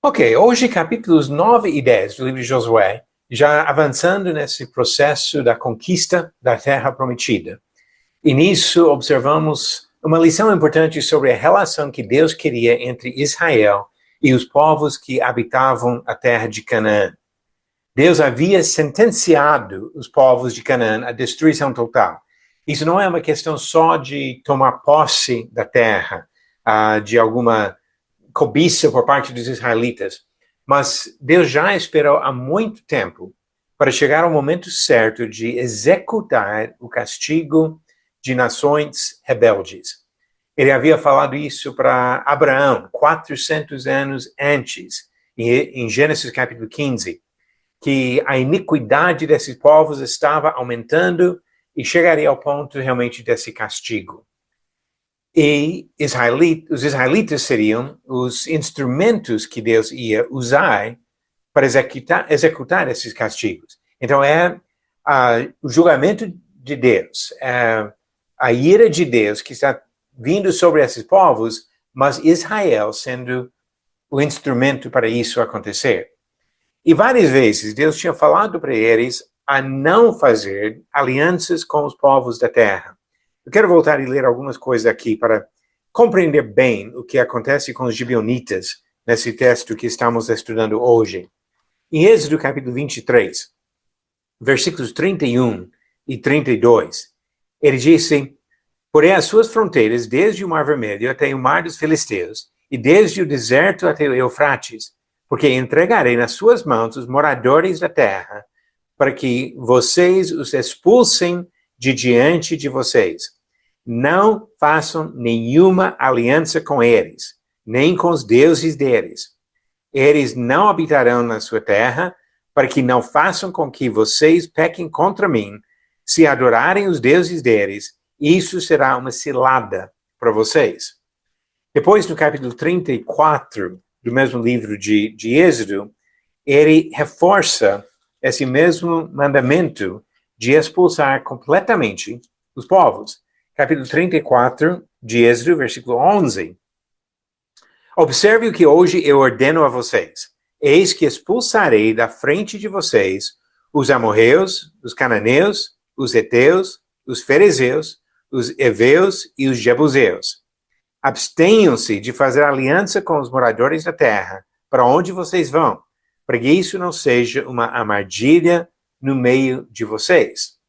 Ok, hoje capítulos 9 e 10 do livro de Josué, já avançando nesse processo da conquista da Terra Prometida. E nisso observamos uma lição importante sobre a relação que Deus queria entre Israel e os povos que habitavam a terra de Canaã. Deus havia sentenciado os povos de Canaã à destruição total. Isso não é uma questão só de tomar posse da terra, de alguma cobiça por parte dos israelitas, mas Deus já esperou há muito tempo para chegar ao momento certo de executar o castigo de nações rebeldes. Ele havia falado isso para Abraão 400 anos antes, em Gênesis capítulo 15, que a iniquidade desses povos estava aumentando e chegaria ao ponto realmente desse castigo. E os israelitas seriam os instrumentos que Deus ia usar para executar esses castigos. Então, o julgamento de Deus, a ira de Deus que está vindo sobre esses povos, mas Israel sendo o instrumento para isso acontecer. E várias vezes Deus tinha falado para eles a não fazer alianças com os povos da terra. Eu quero voltar e ler algumas coisas aqui para compreender bem o que acontece com os gibeonitas nesse texto que estamos estudando hoje. Em Êxodo capítulo 23, versículos 31 e 32, ele disse: porém as suas fronteiras, desde o Mar Vermelho até o Mar dos Filisteus, e desde o deserto até o Eufrates, porque entregarei nas suas mãos os moradores da terra, para que vocês os expulsem de diante de vocês. Não façam nenhuma aliança com eles, nem com os deuses deles. Eles não habitarão na sua terra, para que não façam com que vocês pequem contra mim. Se adorarem os deuses deles, isso será uma cilada para vocês. Depois, no capítulo 34 do mesmo livro de Êxodo, ele reforça esse mesmo mandamento de expulsar completamente os povos. Capítulo 34 de Êxodo, versículo 11. Observe o que hoje eu ordeno a vocês. Eis que expulsarei da frente de vocês os amorreus, os cananeus, os heteus, os ferezeus, os heveus e os jebuseus. Abstenham-se de fazer aliança com os moradores da terra, para onde vocês vão, para que isso não seja uma armadilha no meio de vocês.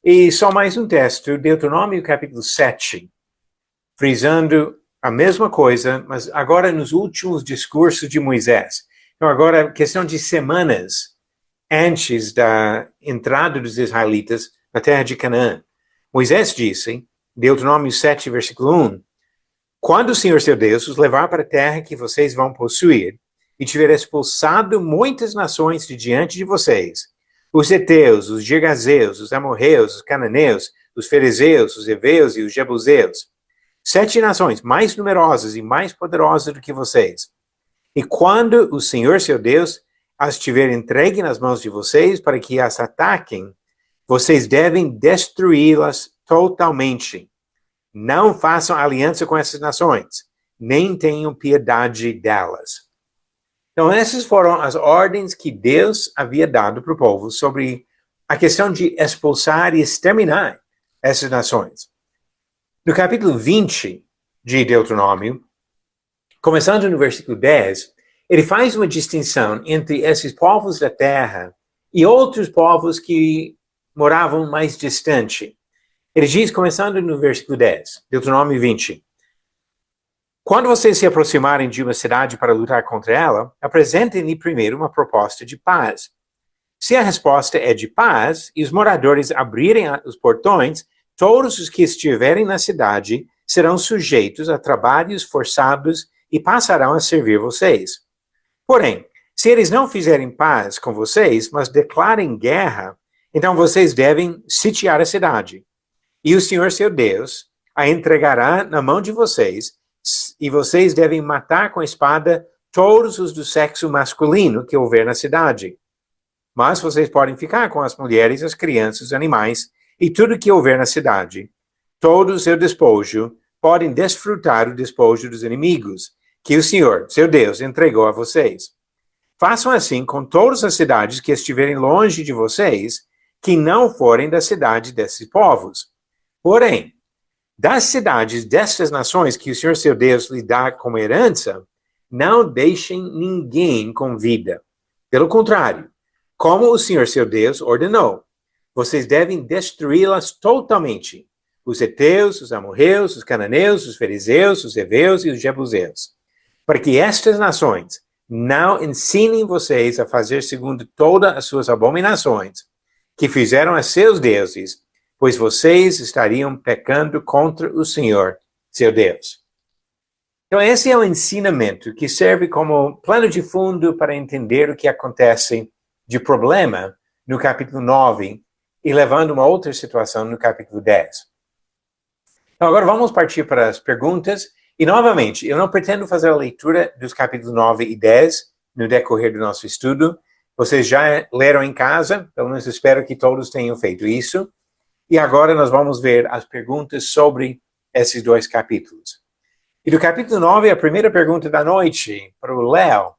E só mais um texto, Deuteronômio capítulo 7, frisando a mesma coisa, mas agora nos últimos discursos de Moisés. Então agora, questão de semanas antes da entrada dos israelitas na terra de Canaã. Moisés disse, Deuteronômio 7, versículo 1, quando o Senhor seu Deus os levar para a terra que vocês vão possuir, e tiver expulsado muitas nações de diante de vocês, os heteus, os girgazeus, os amorreus, os cananeus, os ferezeus, os heveus e os jebuseus, 7 nações mais numerosas e mais poderosas do que vocês. E quando o Senhor seu Deus as tiver entregue nas mãos de vocês para que as ataquem, vocês devem destruí-las totalmente. Não façam aliança com essas nações, nem tenham piedade delas. Então, essas foram as ordens que Deus havia dado para o povo sobre a questão de expulsar e exterminar essas nações. No capítulo 20 de Deuteronômio, começando no versículo 10, ele faz uma distinção entre esses povos da terra e outros povos que moravam mais distante. Ele diz, começando no versículo 10, Deuteronômio 20, quando vocês se aproximarem de uma cidade para lutar contra ela, apresentem-lhe primeiro uma proposta de paz. Se a resposta é de paz e os moradores abrirem os portões, todos os que estiverem na cidade serão sujeitos a trabalhos forçados e passarão a servir vocês. Porém, se eles não fizerem paz com vocês, mas declarem guerra, então vocês devem sitiar a cidade. E o Senhor seu Deus a entregará na mão de vocês, e vocês devem matar com a espada todos os do sexo masculino que houver na cidade. Mas vocês podem ficar com as mulheres, as crianças, os animais e tudo que houver na cidade. Todo o seu despojo podem desfrutar o despojo dos inimigos, que o Senhor, seu Deus, entregou a vocês. Façam assim com todas as cidades que estiverem longe de vocês, que não forem da cidade desses povos. Porém, das cidades destas nações que o Senhor, seu Deus, lhe dá como herança, não deixem ninguém com vida. Pelo contrário, como o Senhor, seu Deus, ordenou, vocês devem destruí-las totalmente. Os heteus, os amorreus, os cananeus, os fariseus, os heveus e os jebuseus. Para que estas nações não ensinem vocês a fazer segundo todas as suas abominações que fizeram a seus deuses, pois vocês estariam pecando contra o Senhor, seu Deus. Então, esse é o ensinamento que serve como plano de fundo para entender o que acontece de problema no capítulo 9 e levando uma outra situação no capítulo 10. Então, agora vamos partir para as perguntas. E, novamente, eu não pretendo fazer a leitura dos capítulos 9 e 10 no decorrer do nosso estudo. Vocês já leram em casa, pelo menos espero que todos tenham feito isso. E agora nós vamos ver as perguntas sobre esses dois capítulos. E do capítulo 9, a primeira pergunta da noite para o Léo.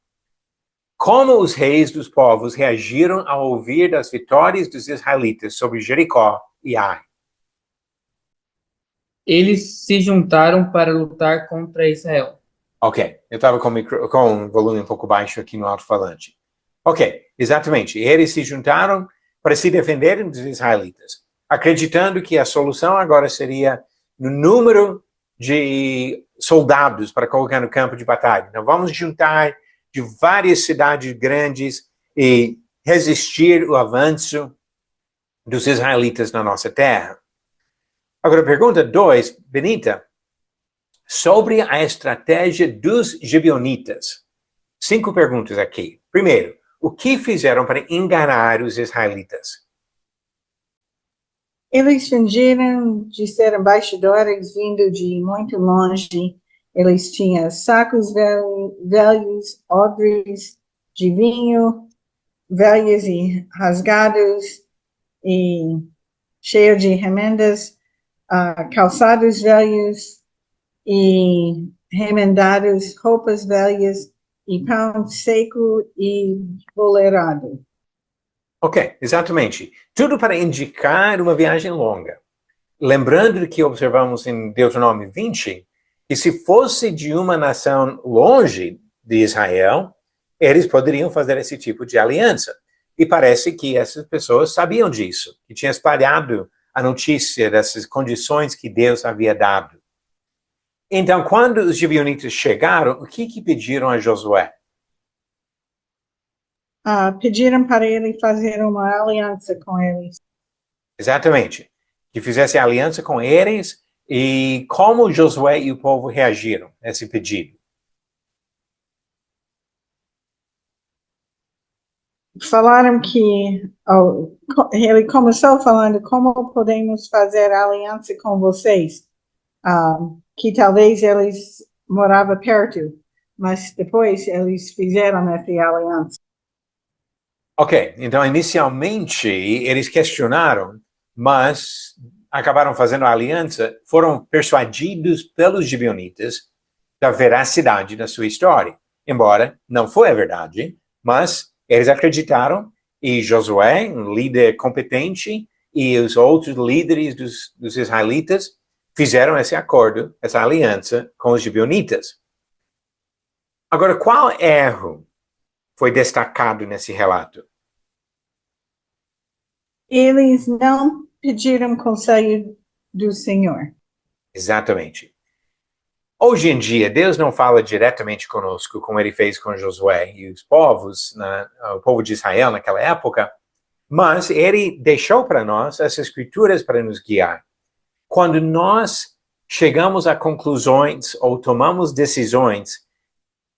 Como os reis dos povos reagiram ao ouvir das vitórias dos israelitas sobre Jericó e Ai? Eles se juntaram para lutar contra Israel. Ok, eu estava com o volume um pouco baixo aqui no alto-falante. Ok, exatamente. Eles se juntaram para se defenderem dos israelitas, acreditando que a solução agora seria no número de soldados para colocar no campo de batalha. Então, vamos juntar de várias cidades grandes e resistir ao avanço dos israelitas na nossa terra. Agora, pergunta 2, Benita, sobre a estratégia dos gibeonitas. 5 perguntas aqui. Primeiro, o que fizeram para enganar os israelitas? Eles fingiram de ser embaixadores vindo de muito longe. Eles tinham sacos velhos, odres de vinho, velhos e rasgados, e cheios de remendas, calçados velhos e remendados, roupas velhas e pão seco e boleirado. Ok, exatamente. Tudo para indicar uma viagem longa. Lembrando que observamos em Deuteronômio 20, que se fosse de uma nação longe de Israel, eles poderiam fazer esse tipo de aliança. E parece que essas pessoas sabiam disso, que tinham espalhado a notícia dessas condições que Deus havia dado. Então, quando os gibeonitas chegaram, o que pediram a Josué? Pediram para ele fazer uma aliança com eles. Exatamente. Que fizesse aliança com eles. E como Josué e o povo reagiram a esse pedido? Falaram que ele começou falando como podemos fazer aliança com vocês, que talvez eles moravam perto, mas depois eles fizeram essa aliança. Ok, então inicialmente eles questionaram, mas acabaram fazendo a aliança, foram persuadidos pelos gibeonitas da veracidade da sua história. Embora não foi a verdade, mas eles acreditaram e Josué, um líder competente, e os outros líderes dos israelitas fizeram esse acordo, essa aliança com os gibeonitas. Agora, qual erro foi destacado nesse relato? Eles não pediram conselho do Senhor. Exatamente. Hoje em dia, Deus não fala diretamente conosco, como ele fez com Josué e os povos, o povo de Israel naquela época, mas ele deixou para nós essas escrituras para nos guiar. Quando nós chegamos a conclusões ou tomamos decisões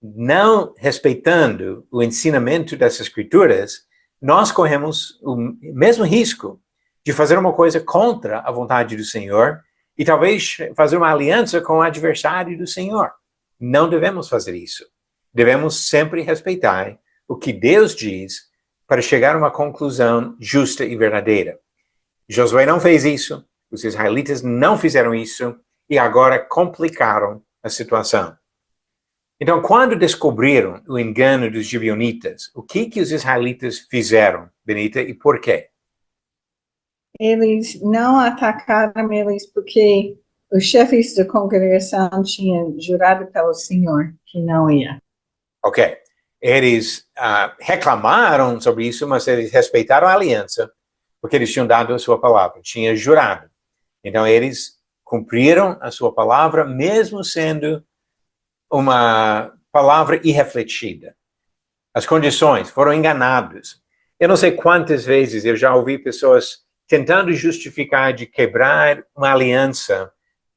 não respeitando o ensinamento dessas escrituras, nós corremos o mesmo risco de fazer uma coisa contra a vontade do Senhor e talvez fazer uma aliança com o adversário do Senhor. Não devemos fazer isso. Devemos sempre respeitar o que Deus diz para chegar a uma conclusão justa e verdadeira. Josué não fez isso, os israelitas não fizeram isso e agora complicaram a situação. Então, quando descobriram o engano dos gibeonitas, o que os israelitas fizeram, Benita, e por quê? Eles não atacaram eles porque os chefes da congregação tinham jurado pelo Senhor que não ia. Ok. Eles reclamaram sobre isso, mas eles respeitaram a aliança, porque eles tinham dado a sua palavra, tinham jurado. Então, eles cumpriram a sua palavra, mesmo sendo uma palavra irrefletida. As condições foram enganados. Eu não sei quantas vezes eu já ouvi pessoas tentando justificar de quebrar uma aliança,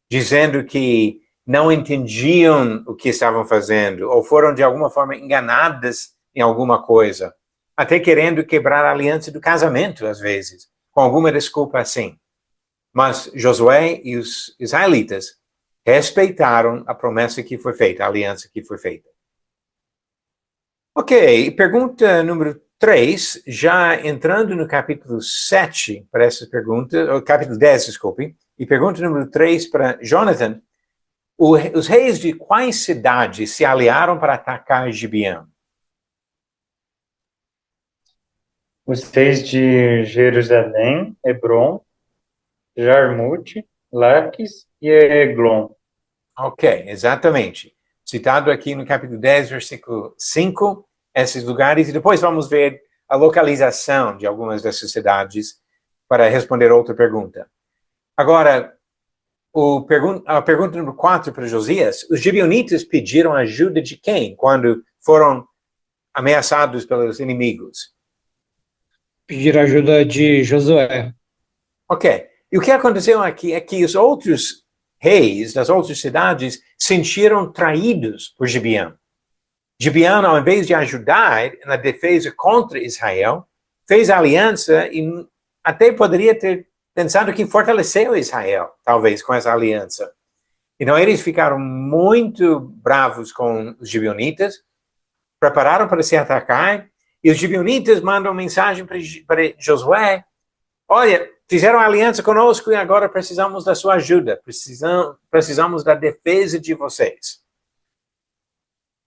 dizendo que não entendiam o que estavam fazendo, ou foram de alguma forma enganadas em alguma coisa, até querendo quebrar a aliança do casamento, às vezes, com alguma desculpa assim. Mas Josué e os israelitas respeitaram a promessa que foi feita, a aliança que foi feita. Ok, pergunta número 3, já entrando no capítulo 7 para essa pergunta, capítulo 10, desculpe, e pergunta número 3 para Jonathan, os reis de quais cidades se aliaram para atacar Gibeão? Os reis de Jerusalém, Hebron, Jarmute, Laques e Eglon. Ok, exatamente. Citado aqui no capítulo 10, versículo 5, esses lugares, e depois vamos ver a localização de algumas dessas cidades para responder outra pergunta. Agora, a pergunta número 4 para Josias, os gibeonitas pediram ajuda de quem quando foram ameaçados pelos inimigos? Pedir ajuda de Josué. Ok. E o que aconteceu aqui é que os outros reis das outras cidades sentiram traídos por Gibeão. Gibeão, ao invés de ajudar na defesa contra Israel, fez aliança e até poderia ter pensado que fortaleceu Israel, talvez, com essa aliança. Então, eles ficaram muito bravos com os gibeonitas, prepararam para se atacar, e os gibeonitas mandam mensagem para Josué: olha, fizeram aliança conosco e agora precisamos da sua ajuda, precisamos da defesa de vocês.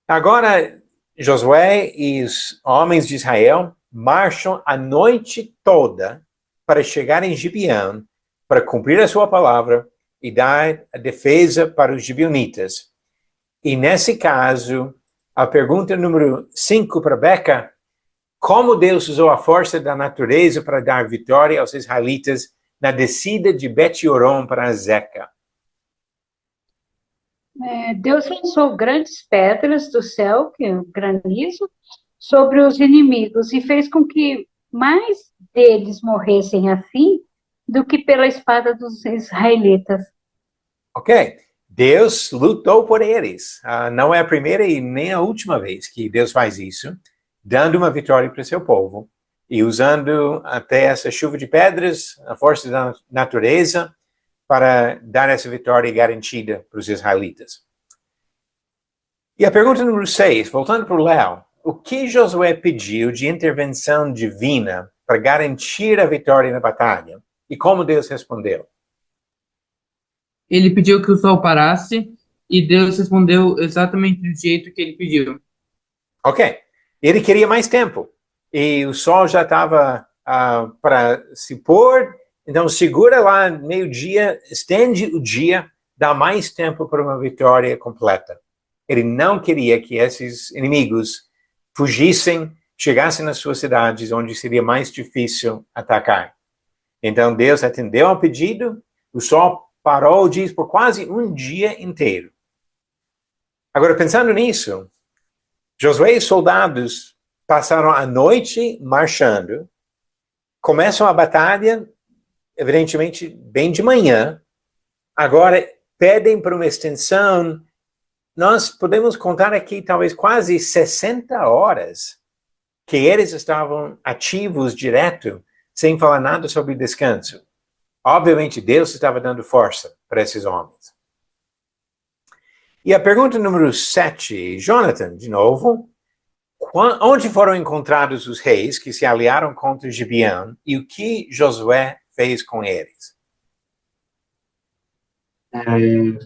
Agora, Josué e os homens de Israel marcham a noite toda para chegar em Gibeão, para cumprir a sua palavra e dar a defesa para os gibeonitas. E nesse caso, a pergunta número 5 para Beca: como Deus usou a força da natureza para dar vitória aos israelitas na descida de Bet-Horon para Azeca? Deus lançou grandes pedras do céu, que é o granizo, sobre os inimigos e fez com que mais deles morressem assim do que pela espada dos israelitas. Ok. Deus lutou por eles. Não é a primeira e nem a última vez que Deus faz isso, dando uma vitória para o seu povo e usando até essa chuva de pedras, a força da natureza, para dar essa vitória garantida para os israelitas. E a pergunta número 6, voltando para o Léo, o que Josué pediu de intervenção divina para garantir a vitória na batalha? E como Deus respondeu? Ele pediu que o sol parasse e Deus respondeu exatamente do jeito que ele pediu. Ok. Ele queria mais tempo. E o sol já estava para se pôr. Então, segura lá meio-dia, estende o dia, dá mais tempo para uma vitória completa. Ele não queria que esses inimigos fugissem, chegassem nas suas cidades, onde seria mais difícil atacar. Então, Deus atendeu ao pedido, o sol parou, diz, por quase um dia inteiro. Agora, pensando nisso, Josué e os soldados passaram a noite marchando, começam a batalha, evidentemente, bem de manhã. Agora, pedem por uma extensão. Nós podemos contar aqui talvez quase 60 horas que eles estavam ativos direto, sem falar nada sobre descanso. Obviamente, Deus estava dando força para esses homens. E a pergunta número 7, Jonathan, de novo. Onde foram encontrados os reis que se aliaram contra Gibeão e o que Josué fez com eles?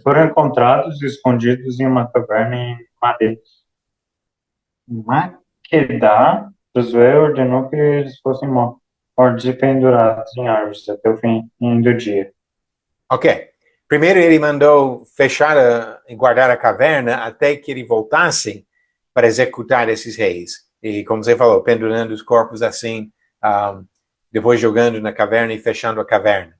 Foram encontrados escondidos em uma caverna em Maquedá, Josué ordenou que eles fossem mortos e pendurados em árvores até o fim do dia. Ok. Primeiro ele mandou fechar e guardar a caverna até que ele voltasse para executar esses reis. E como você falou, pendurando os corpos assim, depois jogando na caverna e fechando a caverna.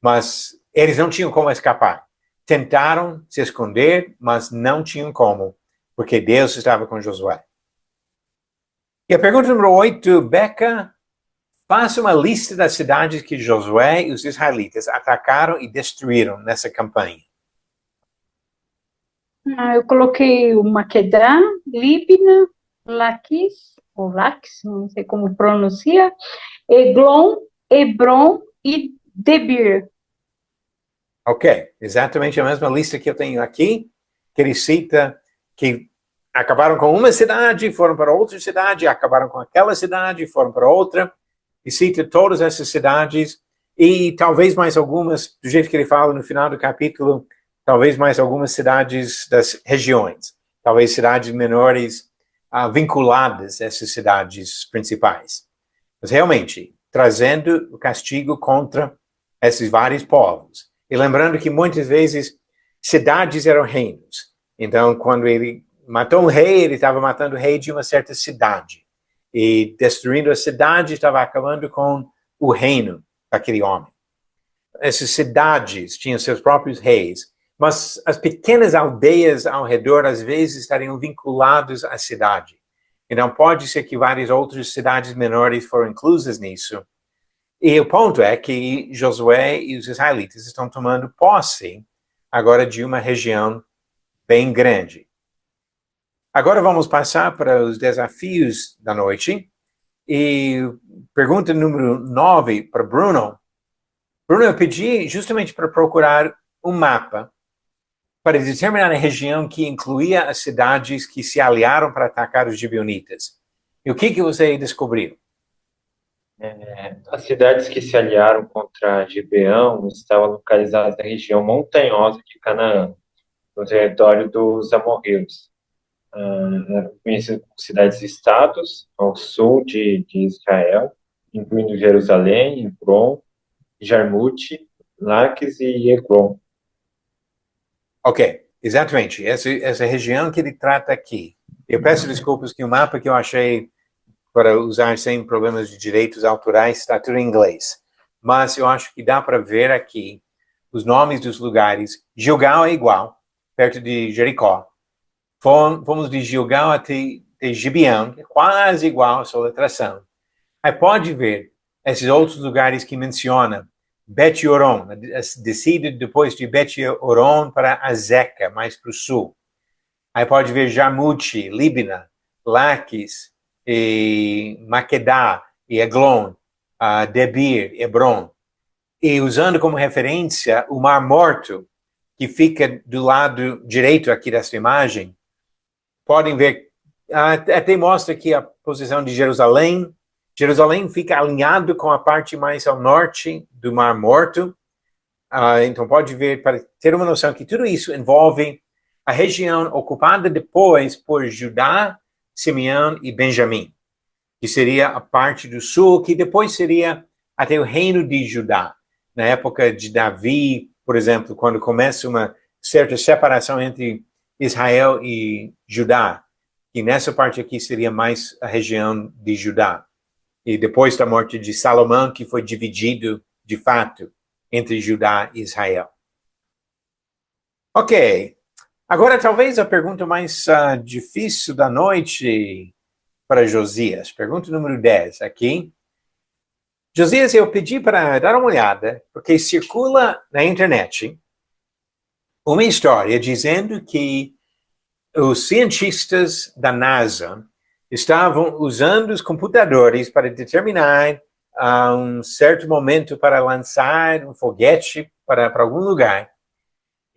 Mas eles não tinham como escapar. Tentaram se esconder, mas não tinham como, porque Deus estava com Josué. E a pergunta número 8, Beca, faça uma lista das cidades que Josué e os israelitas atacaram e destruíram nessa campanha. Eu coloquei o Maquedá, Líbina, Laquis, ou Lax, não sei como pronuncia, Eglon, Hebron e Debir. Ok, exatamente a mesma lista que eu tenho aqui, que ele cita que acabaram com uma cidade, foram para outra cidade, acabaram com aquela cidade, foram para outra, e cita todas essas cidades, e talvez mais algumas, do jeito que ele fala no final do capítulo, talvez mais algumas cidades das regiões, talvez cidades menores vinculadas a essas cidades principais. Mas realmente, trazendo o castigo contra esses vários povos. E lembrando que muitas vezes cidades eram reinos. Então, quando ele matou um rei, ele estava matando o rei de uma certa cidade. E destruindo a cidade, estava acabando com o reino daquele homem. Essas cidades tinham seus próprios reis, mas as pequenas aldeias ao redor, às vezes, estariam vinculadas à cidade. Então, pode ser que várias outras cidades menores foram inclusas nisso. E o ponto é que Josué e os israelitas estão tomando posse agora de uma região bem grande. Agora vamos passar para os desafios da noite. E pergunta número 9 para Bruno. Bruno, eu pedi justamente para procurar um mapa para determinar a região que incluía as cidades que se aliaram para atacar os gibeonitas. E o que você descobriu? As cidades que se aliaram contra Gibeão estavam localizadas na região montanhosa de Canaã, no território dos amorreus. Eram conhecidas como cidades-estados ao sul de Israel, incluindo Jerusalém, Hebron, Jarmute, Laques e Eglon. Ok, exatamente. Essa região que ele trata aqui. Eu peço desculpas que o mapa que eu achei para usar sem problemas de direitos autorais está tudo em inglês. Mas eu acho que dá para ver aqui os nomes dos lugares. Gilgal é igual, perto de Jericó. Fomos de Gilgal até Gibeão, é quase igual a soletração. Aí pode ver esses outros lugares que menciona. Bet-Horon, descida depois de Bet-Horon para Azeca, mais para o sul. Aí pode ver Jarmute, Líbina, Laquis, e Maquedá, e Eglon, Debir, Hebron. E usando como referência o Mar Morto, que fica do lado direito aqui dessa imagem, podem ver, até mostra aqui a posição de Jerusalém. Jerusalém fica alinhado com a parte mais ao norte do Mar Morto. Então pode ver, para ter uma noção que tudo isso envolve a região ocupada depois por Judá, Simeão e Benjamim, que seria a parte do sul, que depois seria até o reino de Judá. Na época de Davi, por exemplo, quando começa uma certa separação entre Israel e Judá, e nessa parte aqui seria mais a região de Judá. E depois da morte de Salomão, que foi dividido, de fato, entre Judá e Israel. Ok. Agora, talvez a pergunta mais difícil da noite para Josias. Pergunta número 10 aqui. Josias, eu pedi para dar uma olhada, porque circula na internet uma história dizendo que os cientistas da NASA estavam usando os computadores para determinar um certo momento para lançar um foguete para algum lugar.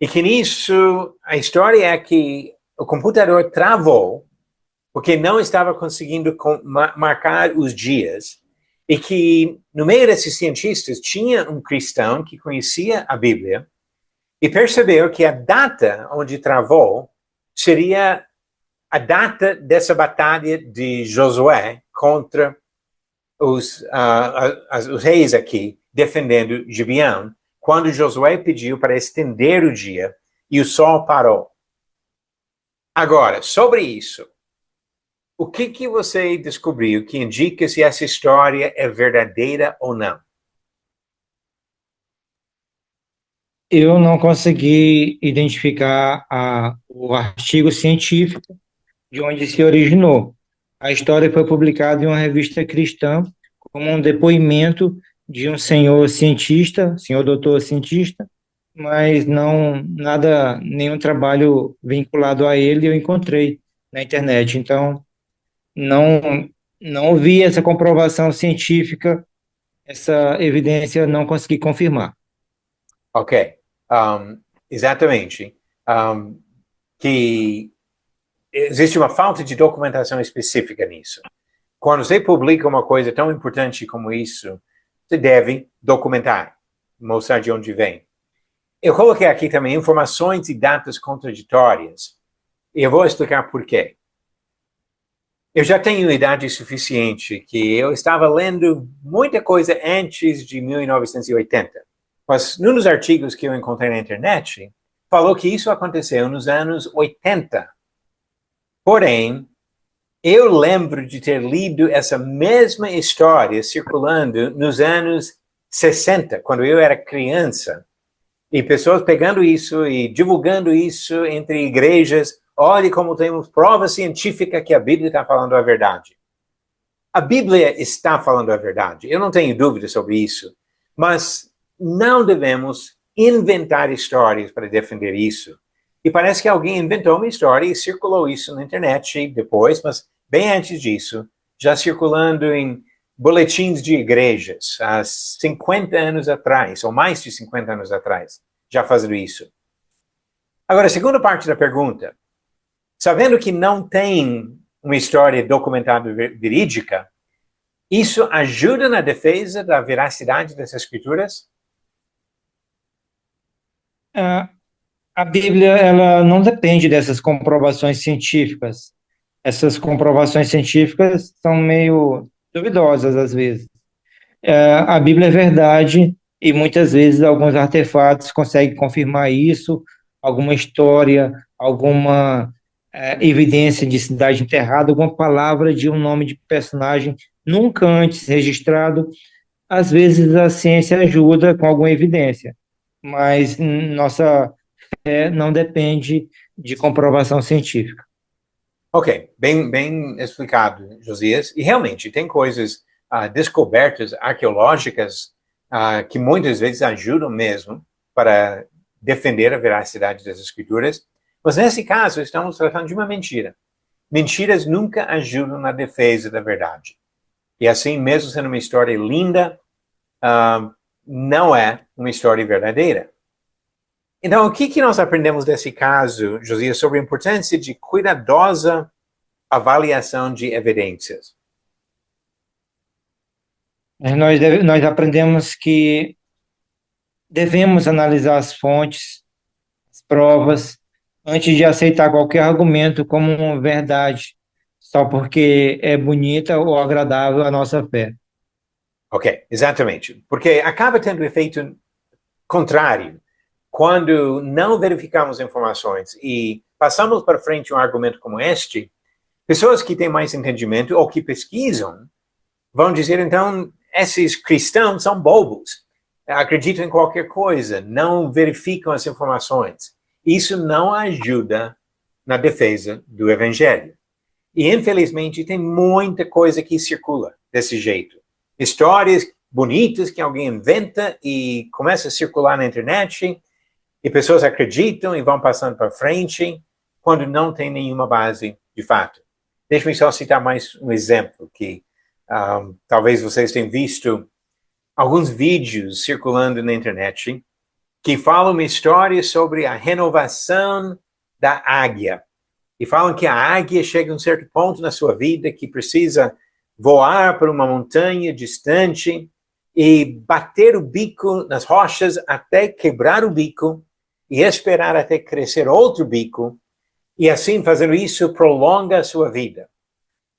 E que nisso, a história é que o computador travou porque não estava conseguindo marcar os dias. E que no meio desses cientistas tinha um cristão que conhecia a Bíblia e percebeu que a data onde travou seria a data dessa batalha de Josué contra os reis aqui, defendendo Gibeão, quando Josué pediu para estender o dia e o sol parou. Agora, sobre isso, o que você descobriu que indica se essa história é verdadeira ou não? Eu não consegui identificar o artigo científico de onde se originou. A história foi publicada em uma revista cristã como um depoimento de um senhor cientista, senhor doutor cientista, mas não nada, nenhum trabalho vinculado a ele eu encontrei na internet. Então, não não vi essa comprovação científica, essa evidência não consegui confirmar. Ok, exatamente. Que existe uma falta de documentação específica nisso. Quando você publica uma coisa tão importante como isso, você deve documentar, mostrar de onde vem. Eu coloquei aqui também informações e datas contraditórias. E eu vou explicar por quê. Eu já tenho idade suficiente que eu estava lendo muita coisa antes de 1980. Mas num dos artigos que eu encontrei na internet, falou que isso aconteceu nos anos 80. Porém, eu lembro de ter lido essa mesma história circulando nos anos 60, quando eu era criança. E pessoas pegando isso e divulgando isso entre igrejas. Olhe como temos prova científica que a Bíblia está falando a verdade. A Bíblia está falando a verdade, eu não tenho dúvida sobre isso. Mas não devemos inventar histórias para defender isso. E parece que alguém inventou uma história e circulou isso na internet depois, mas bem antes disso, já circulando em boletins de igrejas, há 50 anos atrás, ou mais de 50 anos atrás, já fazendo isso. Agora, a segunda parte da pergunta. Sabendo que não tem uma história documentada verídica, isso ajuda na defesa da veracidade dessas escrituras? A Bíblia, ela não depende dessas comprovações científicas. Essas comprovações científicas são meio duvidosas às vezes. A Bíblia é verdade e muitas vezes alguns artefatos conseguem confirmar isso, alguma história, alguma evidência de cidade enterrada, alguma palavra de um nome de personagem nunca antes registrado. Às vezes a ciência ajuda com alguma evidência, mas nossa fé não depende de comprovação científica. Ok, bem explicado, Josias. E realmente, tem coisas descobertas arqueológicas que muitas vezes ajudam mesmo para defender a veracidade das escrituras. Mas nesse caso, estamos tratando de uma mentira. Mentiras nunca ajudam na defesa da verdade. E assim, mesmo sendo uma história linda, não é uma história verdadeira. Então, o que nós aprendemos desse caso, Josias, sobre a importância de cuidadosa avaliação de evidências? Nós aprendemos que devemos analisar as fontes, as provas, antes de aceitar qualquer argumento como verdade, só porque é bonita ou agradável à nossa fé. Ok, exatamente. Porque acaba tendo efeito contrário. Quando não verificamos informações e passamos para frente um argumento como este, pessoas que têm mais entendimento ou que pesquisam vão dizer, então, esses cristãos são bobos, acreditam em qualquer coisa, não verificam as informações. Isso não ajuda na defesa do evangelho. E, infelizmente, tem muita coisa que circula desse jeito. Histórias bonitas que alguém inventa e começa a circular na internet, e pessoas acreditam e vão passando para frente, quando não tem nenhuma base de fato. Deixa-me só citar mais um exemplo, que talvez vocês tenham visto alguns vídeos circulando na internet, que falam uma história sobre a renovação da águia. E falam que a águia chega a um certo ponto na sua vida que precisa voar para uma montanha distante e bater o bico nas rochas até quebrar o bico e esperar até crescer outro bico E assim, fazendo isso, prolonga a sua vida.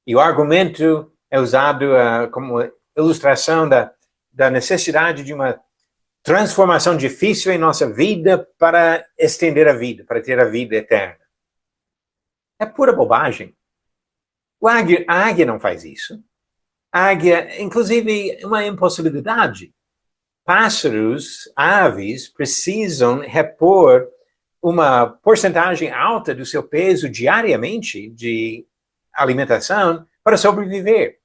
E o argumento é usado como ilustração da necessidade de uma transformação difícil em nossa vida para estender a vida, para ter a vida eterna. É pura bobagem. A águia não faz isso. A águia, inclusive, é uma impossibilidade. Pássaros, aves, precisam repor uma porcentagem alta do seu peso diariamente de alimentação para sobreviver.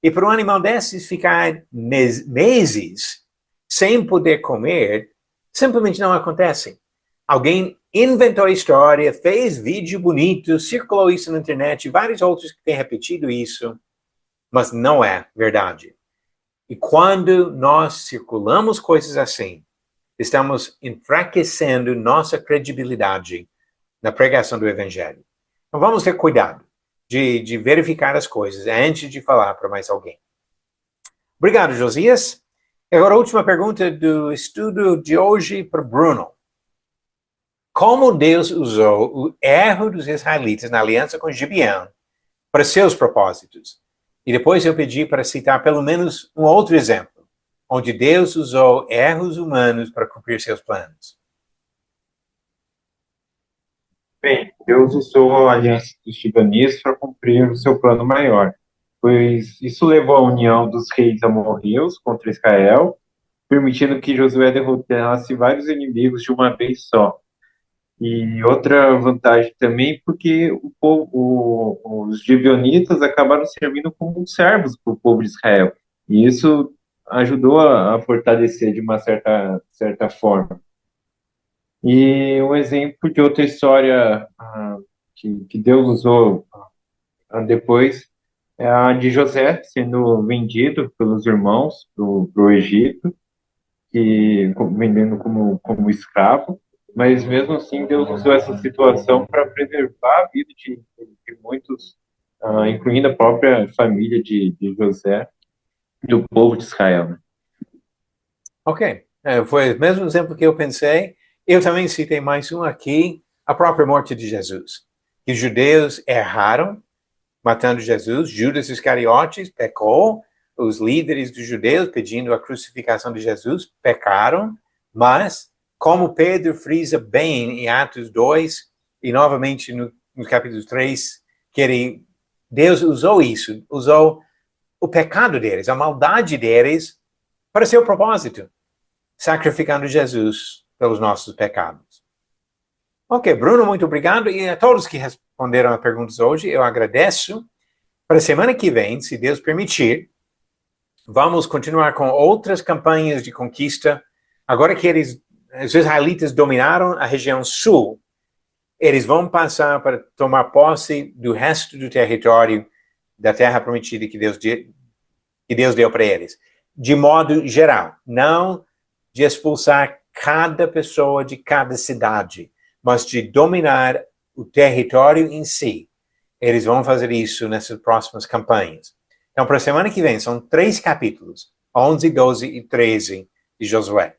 E para um animal desses ficar meses sem poder comer, simplesmente não acontece. Alguém inventou a história, fez vídeo bonito, circulou isso na internet, vários outros que têm repetido isso, mas não é verdade. E quando nós circulamos coisas assim, estamos enfraquecendo nossa credibilidade na pregação do Evangelho. Então vamos ter cuidado de verificar as coisas antes de falar para mais alguém. Obrigado, Josias. Agora a última pergunta do estudo de hoje para Bruno. Como Deus usou o erro dos israelitas na aliança com Gibeão para seus propósitos? E depois eu pedi para citar pelo menos um outro exemplo, onde Deus usou erros humanos para cumprir seus planos. Bem, Deus usou a aliança dos gibeonitas para cumprir o seu plano maior, pois isso levou à união dos reis amorreus contra Israel, permitindo que Josué derrotasse vários inimigos de uma vez só. E outra vantagem também, porque os gibeonitas acabaram servindo como servos para o povo de Israel. E isso ajudou a fortalecer de uma certa forma. E um exemplo de outra história que Deus usou depois é a de José sendo vendido pelos irmãos para o Egito, vendendo como escravo. Mas mesmo assim, Deus usou essa situação para preservar a vida de muitos, incluindo a própria família de José, do povo de Israel. Né? Ok, foi o mesmo exemplo que eu pensei. Eu também citei mais um aqui, a própria morte de Jesus. Que os judeus erraram, matando Jesus, Judas Iscariotes pecou, os líderes dos judeus pedindo a crucificação de Jesus pecaram, mas, como Pedro frisa bem em Atos 2, e novamente no capítulo 3, Deus usou isso, usou o pecado deles, a maldade deles, para seu propósito, sacrificando Jesus pelos nossos pecados. Ok, Bruno, muito obrigado. E a todos que responderam a perguntas hoje, eu agradeço. Para a semana que vem, se Deus permitir, vamos continuar com outras campanhas de conquista. Agora que os israelitas dominaram a região sul, eles vão passar para tomar posse do resto do território da terra prometida que Deus deu para eles. De modo geral, não de expulsar cada pessoa de cada cidade, mas de dominar o território em si. Eles vão fazer isso nessas próximas campanhas. Então, para a semana que vem, são 3 capítulos, 11, 12 e 13 de Josué.